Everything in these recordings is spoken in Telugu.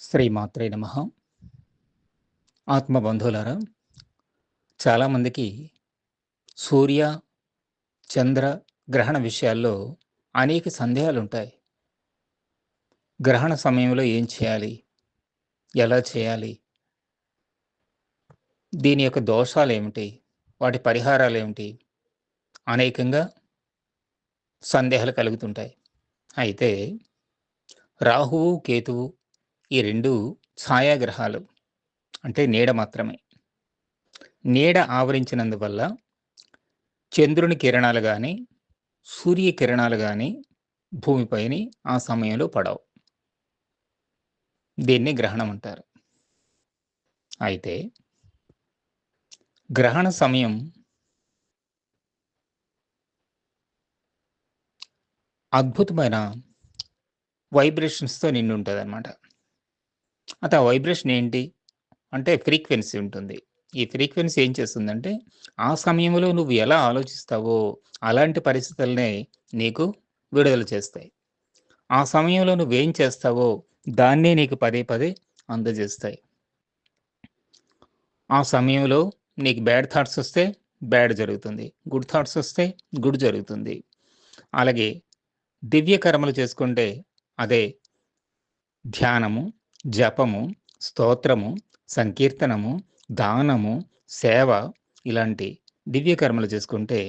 శ్రీమాత్రే నమః. ఆత్మబంధువులారా, చాలామందికి సూర్య, చంద్ర గ్రహణ విషయాల్లో అనేక సందేహాలుంటాయి. గ్రహణ సమయంలో ఏం చేయాలి? ఎలా చేయాలి? దీని యొక్క దోషాలేమిటి? వాటి పరిహారాలేమిటి? అనేకంగా సందేహాలు కలుగుతుంటాయి. అయితే రాహువు, కేతువు ఈ 2 ఛాయాగ్రహాలు. అంటే నీడ మాత్రమే. నీడ ఆవరించినందువల్ల చంద్రుని కిరణాలు గాని, సూర్య కిరణాలు గాని భూమిపైని ఆ సమయంలో పడవు. దీన్ని గ్రహణం అంటారు. అయితే గ్రహణ సమయం అద్భుతమైన వైబ్రేషన్స్‌తో నిండి ఉంటదనమాట. అయితే ఆ వైబ్రేషన్ ఏంటి? అంటే ఫ్రీక్వెన్సీ ఉంటుంది. ఈ ఫ్రీక్వెన్సీ ఏం చేస్తుందంటే, ఆ సమయంలో నువ్వు ఎలా ఆలోచిస్తావో అలాంటి పరిస్థితులనే నీకు విడుదల చేస్తాయి. ఆ సమయంలో నువ్వేం చేస్తావో దాన్నే నీకు పదే పదే అందజేస్తాయి. ఆ సమయంలో నీకు బ్యాడ్ థాట్స్ వస్తే బ్యాడ్ జరుగుతుంది. గుడ్ థాట్స్ వస్తే గుడ్ జరుగుతుంది. అలాగే దివ్య కర్మలు చేసుకుంటే అదే ధ్యానము, జపము, స్తోత్రము, సంకీర్తనము, దానము, సేవ ఇలాంటి దివ్య కర్మలు చేసుకుంటే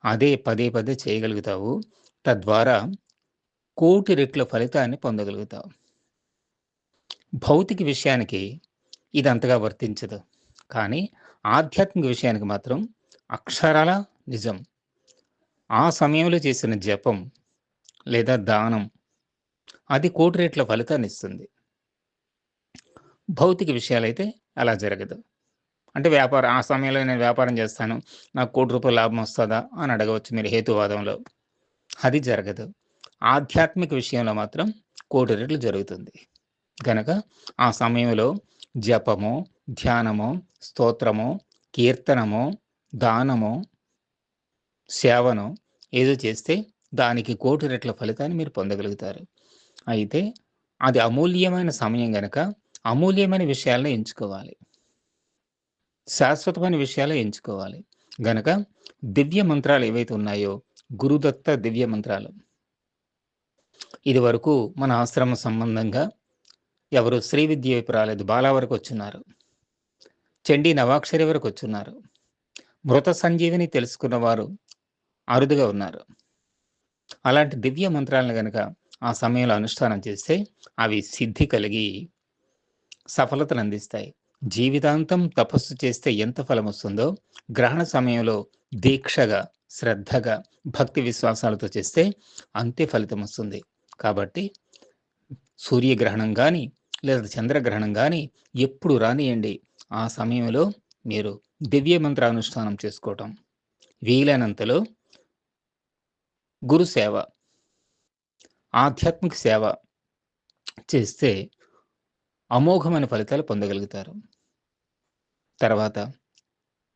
అదే పదే పదే చేయగలుగుతావు. తద్వారా కోటి రెట్ల ఫలితాన్ని పొందగలుగుతావు. భౌతిక విషయానికి ఇది అంతగా వర్తించదు. కానీ ఆధ్యాత్మిక విషయానికి మాత్రం అక్షరాల నిజం. ఆ సమయంలో చేసిన జపం లేదా దానం అది కోటి రెట్ల ఫలితాన్నిస్తుంది. భౌతిక విషయాలైతే అలా జరగదు. అంటే ఆ సమయంలో నేను వ్యాపారం చేస్తాను. నాకు ₹1,00,00,000 లాభం వస్తదా? అని అడగవచ్చు మీరు హేతువాదంలో. అది జరగదు. ఆధ్యాత్మిక విషయంలో మాత్రం కోటి రెట్లు జరుగుతుంది. గనక ఆ సమయంలో జపము, ధ్యానము, స్తోత్రము, కీర్తనము, దానము, సేవను ఏదో చేస్తే దానికి కోటి రెట్ల ఫలితాన్ని మీరు పొందగలుగుతారు. అయితే అది అమూల్యమైన సమయం గనక అమూల్యమైన విషయాలను ఎంచుకోవాలి. శాశ్వతమైన విషయాలే ఎంచుకోవాలి. గనక దివ్య మంత్రాలు ఏవైతే ఉన్నాయో గురుదత్త దివ్య మంత్రాలు. ఇదివరకు మన ఆశ్రమ సంబంధంగా ఎవరు శ్రీ విద్య వైపు రాలేదు. బాలా వరకు వచ్చున్నారు. చండీ నవాక్షరి వరకు వచ్చున్నారు. మృత సంజీవిని తెలుసుకున్నవారు అరుదుగా ఉన్నారు. అలాంటి దివ్య మంత్రాలను గనక ఆ సమయంలో అనుష్ఠానం చేస్తే అవి సిద్ధి కలిగి సఫలతను అందిస్తాయి. జీవితాంతం తపస్సు చేస్తే ఎంత ఫలమొస్తుందో గ్రహణ సమయంలో దీక్షగా, శ్రద్ధగా, భక్తి విశ్వాసాలతో చేస్తే అంతే ఫలితం వస్తుంది. కాబట్టి సూర్యగ్రహణం గాని, లేదా చంద్రగ్రహణం గాని ఎప్పుడు రానియండి. ఆ సమయంలో మీరు దివ్య మంత్రానుష్ఠానం చేసుకోవటం. వీలైనంతలో గురు సేవ, ఆధ్యాత్మిక సేవ చేస్తే అమోఘమైన ఫలితాలు పొందగలుగుతారు. తర్వాత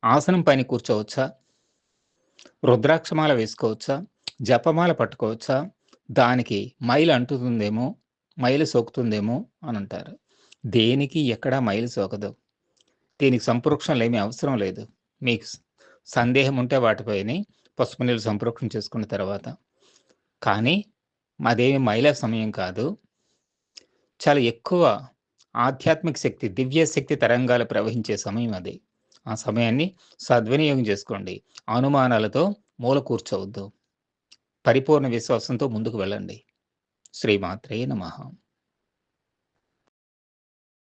ఆసనం పైన కూర్చోవచ్చా? రుద్రాక్షమాల వేసుకోవచ్చా? జపమాల పట్టుకోవచ్చా? దానికి మైలు అంటుతుందేమో, మైలు సోకుతుందేమో అని అంటారు. దేనికి ఎక్కడా మైలు సోకదు. దీనికి సంప్రోక్షణలేమీ అవసరం లేదు. మీకు సందేహం ఉంటే వాటిపైనే పసుపు నీళ్ళు సంప్రోక్షణ చేసుకున్న తర్వాత. కానీ అదేమి మైల సమయం కాదు. చాలా ఎక్కువ ఆధ్యాత్మిక శక్తి, దివ్య శక్తి తరంగాలు ప్రవహించే సమయం అది. ఆ సమయాన్ని సద్వినియోగం చేసుకోండి. అనుమానాలతో మూల కూర్చోవద్దు. పరిపూర్ణ విశ్వాసంతో ముందుకు వెళ్ళండి. శ్రీమాత్రే నమః.